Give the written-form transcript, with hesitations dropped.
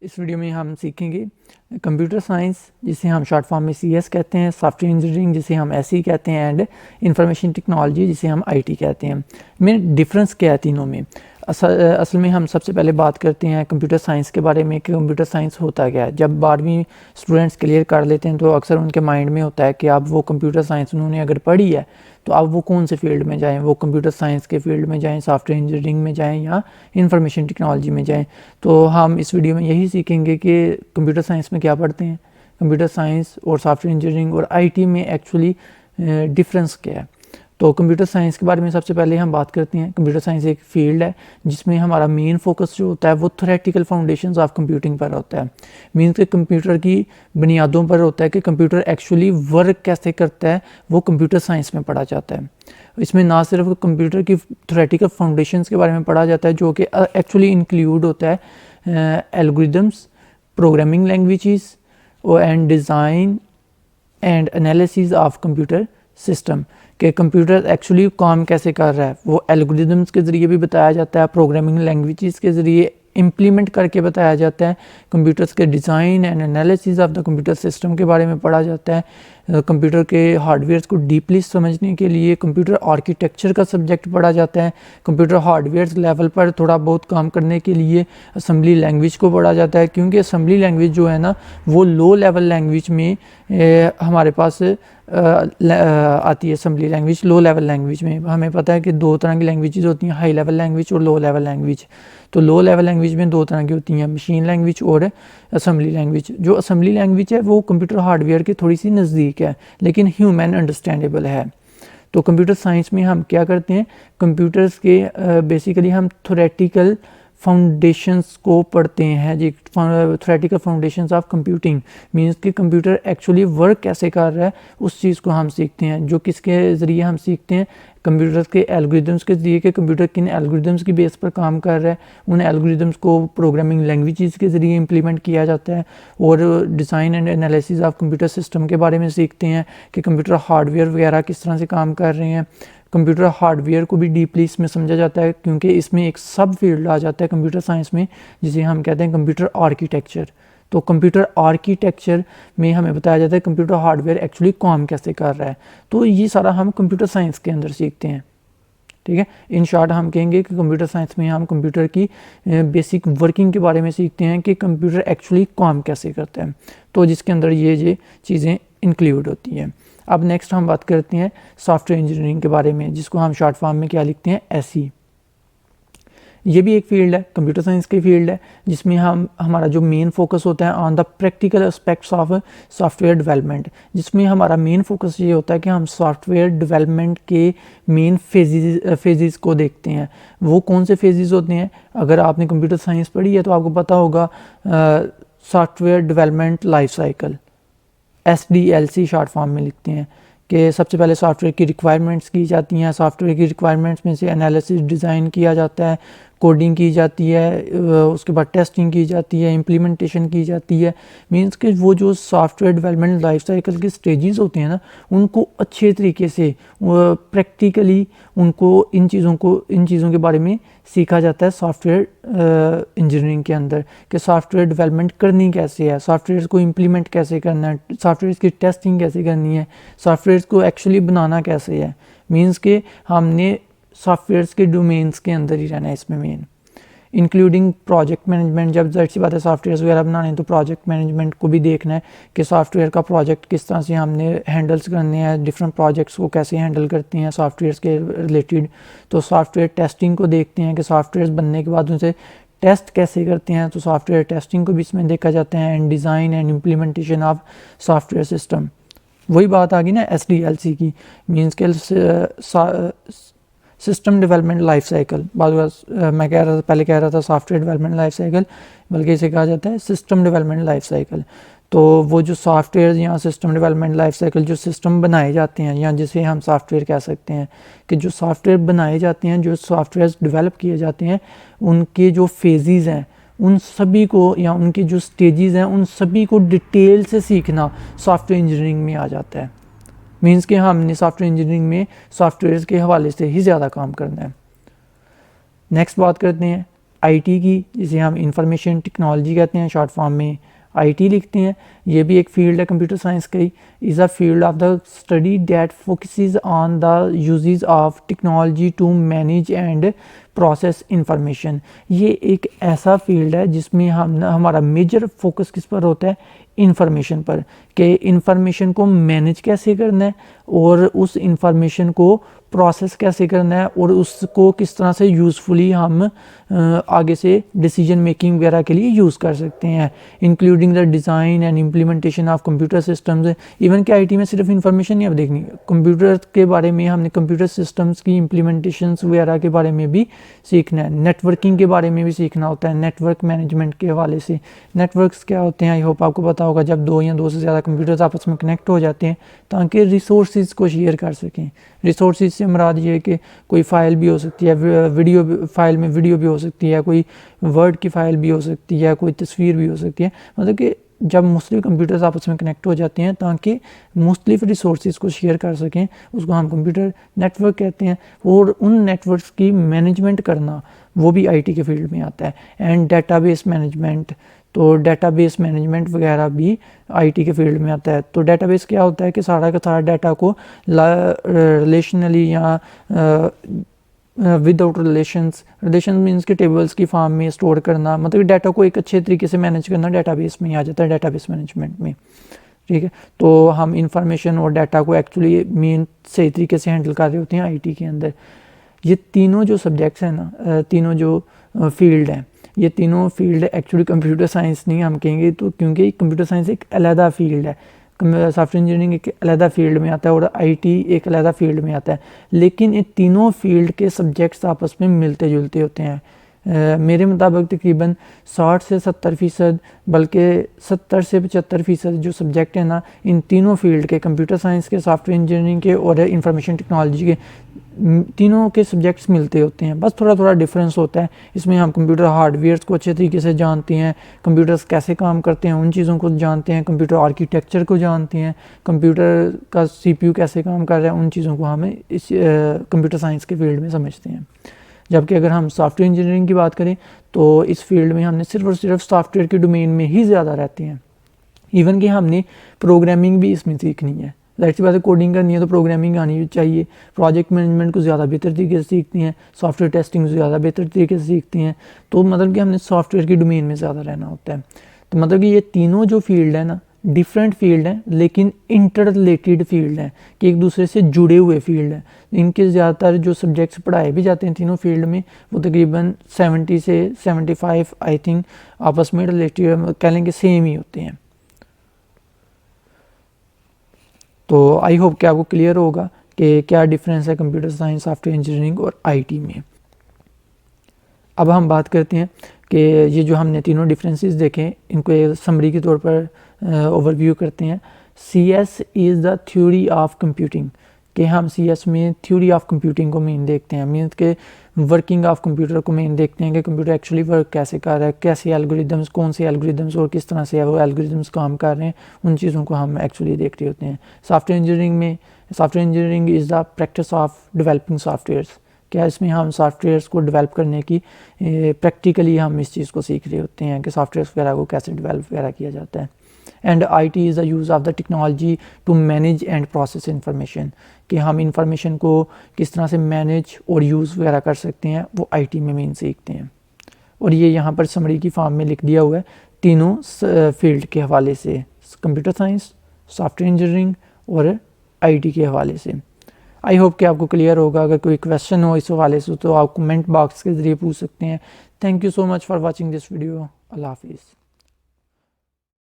इस वीडियो में हम सीखेंगे कंप्यूटर साइंस, जिसे हम शॉर्ट फॉर्म में CS कहते हैं, सॉफ्टवेयर इंजीनियरिंग जिसे हम SE कहते हैं, एंड इंफॉर्मेशन टेक्नोलॉजी जिसे हम IT कहते हैं। में डिफरेंस क्या है तीनों में? असल में हम सबसे पहले बात करते हैं कंप्यूटर साइंस के बारे में कि कंप्यूटर साइंस होता क्या है। जब 12वीं स्टूडेंट्स क्लियर कर लेते हैं तो अक्सर उनके माइंड में होता है कि अब वो कंप्यूटर साइंस उन्होंने अगर पढ़ी है तो अब वो कौन से फील्ड में जाएं, वो कंप्यूटर साइंस के फील्ड में जाएं, सॉफ्टवेयर इंजीनियरिंग में जाएं या इंफॉर्मेशन टेक्नोलॉजी में जाएं। तो हम इस वीडियो में यही सीखेंगे कि कंप्यूटर साइंस में क्या पढ़ते हैं, कंप्यूटर साइंस और सॉफ्टवेयर इंजीनियरिंग और IT में एक्चुअली डिफरेंस क्या है। तो कंप्यूटर साइंस के बारे में सबसे पहले हम बात करते हैं। कंप्यूटर साइंस एक फील्ड है जिसमें हमारा मेन फोकस जो होता है वो थ्योरेटिकल फाउंडेशंस ऑफ कंप्यूटिंग पर होता है। मीन्स के कंप्यूटर की बुनियादों पर होता है कि कंप्यूटर एक्चुअली वर्क कैसे करता है, वो कंप्यूटर साइंस में पढ़ा जाता है। इसमें ना सिर्फ कंप्यूटर की थ्योरेटिकल फाउंडेशंस के बारे में पढ़ा जाता है जो कि एक्चुअली इंक्लूड होता है algorithms, programming languages and design and analysis of computer system, कि कंप्यूटर एक्चुअली काम कैसे कर रहा है वो एल्गोरिदम्स के ज़रिए भी बताया जाता है, प्रोग्रामिंग लैंग्वेजेस के ज़रिए इम्प्लीमेंट करके बताया जाता है, कंप्यूटर्स के design and analysis of the computer system के बारे में पढ़ा जाता है। कंप्यूटर के हार्डवेयर्स को डीपली समझने के लिए कंप्यूटर आर्किटेक्चर का सब्जेक्ट पढ़ा जाता है। कंप्यूटर हार्डवेयर्स लेवल पर थोड़ा बहुत काम करने के लिए असेंबली लैंग्वेज को पढ़ा जाता है, क्योंकि असेंबली लैंग्वेज जो है ना वो लो लेवल लैंग्वेज में हमारे पास आती है। Assembly language low level language में हमें पता है कि दो तरह की लैंग्वेजेस होती हैं, हाई लेवल लैंग्वेज और लो लेवल लैंग्वेज। तो लो लेवल लैंग्वेज में दो तरह की होती हैं, मशीन लैंग्वेज और असेंबली लैंग्वेज। जो असेंबली लैंग्वेज है वो कंप्यूटर हार्डवेयर के थोड़ी सी नज़दीक है लेकिन ह्यूमन अंडरस्टैंडेबल है। तो कंप्यूटर साइंस में हम क्या करते हैं, कंप्यूटर्स के बेसिकली हम थ्योरेटिकल फाउंडेशंस को पढ़ते हैं जी। Theoretical foundations of computing means कि कंप्यूटर एक्चुअली वर्क कैसे कर रहा है उस चीज़ को हम सीखते हैं। जो किसके ज़रिए हम सीखते हैं, कंप्यूटर्स के एल्गोरिदम्स के ज़रिए कि कंप्यूटर किन एल्गोरिदम्स की बेस पर काम कर रहा है। उन एल्गोरिदम्स को प्रोग्रामिंग लैंग्वेजेस के ज़रिए इंप्लीमेंट किया जाता है। और design and analysis of computer system के बारे में सीखते हैं कि कंप्यूटर हार्डवेयर वगैरह किस तरह से काम कर रहे हैं। कंप्यूटर हार्डवेयर को भी डीपली इसमें समझा जाता है, क्योंकि इसमें एक सब फील्ड आ जाता है कंप्यूटर साइंस में जिसे हम कहते हैं कंप्यूटर आर्किटेक्चर। तो कंप्यूटर आर्किटेक्चर में हमें बताया जाता है कंप्यूटर हार्डवेयर एक्चुअली काम कैसे कर रहा है। तो ये सारा हम कंप्यूटर साइंस के अंदर सीखते हैं, ठीक है। इन शॉर्ट हम कहेंगे कि कंप्यूटर साइंस में हम कंप्यूटर की बेसिक वर्किंग के बारे में सीखते हैं कि कंप्यूटर एक्चुअली काम कैसे करता है, तो जिसके अंदर ये चीज़ें इंक्लूड होती हैं। अब नेक्स्ट हम बात करते हैं सॉफ्टवेयर इंजीनियरिंग के बारे में, जिसको हम शॉर्ट फॉर्म में क्या लिखते हैं, SE। ये भी एक फील्ड है, कंप्यूटर साइंस की फील्ड है, जिसमें हमारा जो मेन फोकस होता है on the practical aspects of software development, जिसमें हमारा मेन फोकस ये होता है कि हम सॉफ्टवेयर डेवलपमेंट के मेन फेजेस को देखते हैं। वो कौन से फेजेस होते हैं? अगर आपने कंप्यूटर साइंस पढ़ी है तो आपको पता होगा software development life cycle, SDLC short form में लिखते हैं, कि सबसे पहले सॉफ्टवेयर की रिक्वायरमेंट्स की जाती हैं। सॉफ्टवेयर की रिक्वायरमेंट्स में से एनालिसिस डिज़ाइन किया जाता है, कोडिंग की जाती है, उसके बाद टेस्टिंग की जाती है, इम्प्लीमेंटेशन की जाती है। मींस कि वो जो सॉफ्टवेयर डेवलपमेंट लाइफ साइकिल के स्टेजेस होते हैं ना, उनको अच्छे तरीके से प्रैक्टिकली उनको इन चीज़ों के बारे में सीखा जाता है सॉफ्टवेयर इंजीनियरिंग के अंदर, कि सॉफ्टवेयर डेवलपमेंट करनी कैसे है, सॉफ्टवेयर को इम्प्लीमेंट कैसे करना है, सॉफ्टवेयर की टेस्टिंग कैसे करनी है, सॉफ्टवेयर को एक्चुअली बनाना कैसे है। मींस के हमने सॉफ्टवेयर्स के डोमेन्स के अंदर ही रहना है इसमें मेन, इंक्लूडिंग प्रोजेक्ट मैनेजमेंट। जब जाहिर सी बात है सॉफ्टवेयर वगैरह बनाने हैं तो प्रोजेक्ट मैनेजमेंट को भी देखना है कि सॉफ्टवेयर का प्रोजेक्ट किस तरह से हमने हैंडल्स करने हैं, डिफरेंट प्रोजेक्ट्स को कैसे हैंडल करते हैं सॉफ्टवेयर के रिलेटेड। तो सॉफ्टवेयर टेस्टिंग को देखते हैं कि सॉफ्टवेयर बनने के बाद उनसे टेस्ट कैसे करते हैं, तो सॉफ्टवेयर टेस्टिंग को भी इसमें देखा जाता है, and design and implementation of software system. वही बात आ गई ना SDLC की, मीन्स के सिस्टम डेवलपमेंट लाइफ साइकिल। मैं पहले कह रहा था सॉफ्टवेयर डेवलपमेंट लाइफ साइकिल, बल्कि इसे कहा जाता है सिस्टम डेवलपमेंट लाइफ साइकिल। तो वो जो सॉफ्टवेयर या सिस्टम डेवलपमेंट लाइफ साइकिल, जो सिस्टम बनाए जाते हैं या जिसे हम सॉफ्टवेयर कह सकते हैं, कि जो सॉफ्टवेयर बनाए जाते हैं, जो सॉफ्टवेयर डेवलप किए जाते हैं, उनके जो फेजेस हैं उन सभी को, या उनके जो स्टेजेस हैं उन सभी को डिटेल से सीखना सॉफ्टवेयर इंजीनियरिंग में आ जाता है। मीन्स कि हमने सॉफ्टवेयर इंजीनियरिंग में सॉफ्टवेयर के हवाले से ही ज़्यादा काम करना है। नेक्स्ट बात करते हैं आईटी की, जिसे हम इंफॉर्मेशन टेक्नोलॉजी कहते हैं, शॉर्ट फॉर्म में आईटी लिखते हैं, ये भी एक फील्ड है कंप्यूटर साइंस का ही, is a field of the study that focuses on the uses of technology to manage and process information. ये एक ऐसा फील्ड है जिसमें हमारा मेजर फोकस किस पर होता है, इंफॉर्मेशन पर, कि इंफॉर्मेशन को मैनेज कैसे करना है और उस इंफॉर्मेशन को प्रोसेस कैसे करना है और उसको किस तरह से यूज़फुली हम आगे से डिसीजन मेकिंग वगैरह के लिए यूज़ कर सकते हैं, including the design and implementation of computer systems. Even कि आईटी में सिर्फ इंफॉर्मेशन नहीं अब देखनी, कंप्यूटर के बारे में हमने कंप्यूटर सिस्टम्स की इम्प्लीमेंटेशंस वगैरह के बारे में भी सीखना है, नेटवर्किंग के बारे में भी सीखना होता है, नेटवर्क मैनेजमेंट के हवाले से। नेटवर्क्स क्या होते हैं, आई होप आपको पता होगा, जब दो या दो से ज़्यादा कंप्यूटर्स आपस में कनेक्ट हो जाते हैं ताकि रिसोर्सेज को शेयर कर सकें। रिसोर्सेज से मुराद ये है कि कोई फ़ाइल भी हो सकती है, वीडियो फाइल में वीडियो भी हो सकती है, कोई वर्ड की फ़ाइल भी हो सकती है, कोई तस्वीर भी हो सकती है, मतलब कि जब मुख्तलिफ कंप्यूटर्स आपस में कनेक्ट हो जाते हैं ताकि मुख्तलिफ रिसोर्सेज को शेयर कर सकें, उसको हम कंप्यूटर नेटवर्क कहते हैं। और उन नेटवर्क्स की मैनेजमेंट करना वो भी आईटी के फील्ड में आता है। एंड डेटाबेस मैनेजमेंट, तो डेटाबेस मैनेजमेंट वगैरह भी आईटी के फील्ड में आता है। तो डेटाबेस क्या होता है कि सारा का सारा डाटा को रिलेशनली या विदाउट रिलेशन मीन्स के टेबल्स की फॉर्म में स्टोर करना, मतलब डाटा को एक अच्छे तरीके से मैनेज करना डेटाबेस में ही आ जाता है, डेटाबेस मैनेजमेंट में। ठीक है, तो हम इंफॉर्मेशन और डाटा को एक्चुअली मेन सही तरीके से हैंडल कर रहे होते हैं आईटी के अंदर। ये तीनों जो सब्जेक्ट्स हैं ना, तीनों जो फील्ड हैं, ये तीनों फील्ड एक्चुअली कंप्यूटर साइंस नहीं हम कहेंगे, तो क्योंकि कंप्यूटर साइंस एक अलहदा फील्ड है, सॉफ्टवेयर इंजीनियरिंग एक अलहदा फील्ड में आता है और आईटी एक अलहदा फील्ड में आता है। लेकिन ये तीनों फील्ड के सब्जेक्ट्स आपस में मिलते जुलते होते हैं। मेरे मुताबिक तकरीबन 60 से 70%, बल्कि 70 से 75% जो सब्जेक्ट है ना, इन तीनों फील्ड के, कंप्यूटर साइंस के, सॉफ्टवेयर इंजीनियरिंग के और इंफॉर्मेशन टेक्नोलॉजी के, तीनों के सब्जेक्ट्स मिलते होते हैं, बस थोड़ा थोड़ा डिफरेंस होता है। इसमें हम कंप्यूटर हार्डवेयर्स को अच्छे तरीके से जानते हैं, कंप्यूटर्स कैसे काम करते हैं उन चीज़ों को जानते हैं, कंप्यूटर आर्किटेक्चर को जानते हैं, कंप्यूटर का सीपीयू कैसे काम कर रहा है, उन चीज़ों को हमें इस कंप्यूटर साइंस के फील्ड में समझते हैं। जबकि अगर हम सॉफ्टवेयर इंजीनियरिंग की बात करें तो इस फील्ड में हमने सिर्फ और सिर्फ सॉफ्टवेयर के डोमेन में ही ज़्यादा रहते हैं। इवन कि हमने प्रोग्रामिंग भी इसमें सीखनी है, ज़ाहिर सी बात है, कोडिंग करनी है तो प्रोग्रामिंग आनी चाहिए। प्रोजेक्ट मैनेजमेंट को ज़्यादा बेहतर तरीके से सीखती हैं, सॉफ्टवेयर टेस्टिंग ज़्यादा बेहतर तरीके से सीखती हैं। तो मतलब कि हमने सॉफ्टवेयर के डोमेन में ज़्यादा रहना होता है। तो मतलब कि ये तीनों जो फील्ड है ना, डिफरेंट फील्ड हैं लेकिन इंटर रिलेटेड फील्ड हैं, कि एक दूसरे से जुड़े हुए फील्ड हैं। इनके ज़्यादातर जो सब्जेक्ट्स पढ़ाए भी जाते हैं तीनों फील्ड में, वो तकरीबन 70 से 75 आई थिंक आपस में रिलेटेड, कह लेंगे सेम ही होते हैं। तो आई होप कि आपको क्लियर होगा कि क्या डिफरेंस है कंप्यूटर साइंस, सॉफ्टवेयर इंजीनियरिंग और आईटी में। अब हम बात करते हैं कि ये जो हमने तीनों डिफरेंसेस देखे, इनको समरी के तौर पर ओवरव्यू करते हैं। CS is the theory of computing, कि हम CS में थ्योरी ऑफ कंप्यूटिंग को मेन देखते हैं, मीन्स के वर्किंग ऑफ कंप्यूटर को मेन देखते हैं कि कंप्यूटर एक्चुअली वर्क कैसे कर रहा है, कैसे एल्गोरिदम्स, कौन से एल्गोरिदम्स और किस तरह से वो एल्गोरिदम्स काम कर रहे हैं, उन चीज़ों को हम एक्चुअली देख रहे होते हैं। Software engineering is the practice of developing softwares, क्या इसमें हम सॉफ्टवेयर्स को डेवलप करने की प्रैक्टिकली हम इस चीज़ को सीख रहे होते हैं कि सॉफ्टवेयर वगैरह को कैसे डेवलप वगैरह किया जाता है। And IT is the use of the technology to manage and process information, कि हम इंफॉर्मेशन को किस तरह से मैनेज और यूज़ वगैरह कर सकते हैं, वो आईटी में मेन सीखते हैं। और ये यहाँ पर समरी की फॉर्म में लिख दिया हुआ है तीनों फील्ड के हवाले से, कंप्यूटर साइंस, सॉफ्टवेयर इंजीनियरिंग और आईटी के हवाले से। आई होप कि आपको क्लियर होगा। अगर कोई क्वेश्चन हो इस हवाले से तो आप कमेंट बॉक्स के ज़रिए पूछ सकते हैं। Thank you so much for watching this video. अल्लाह हाफिज़।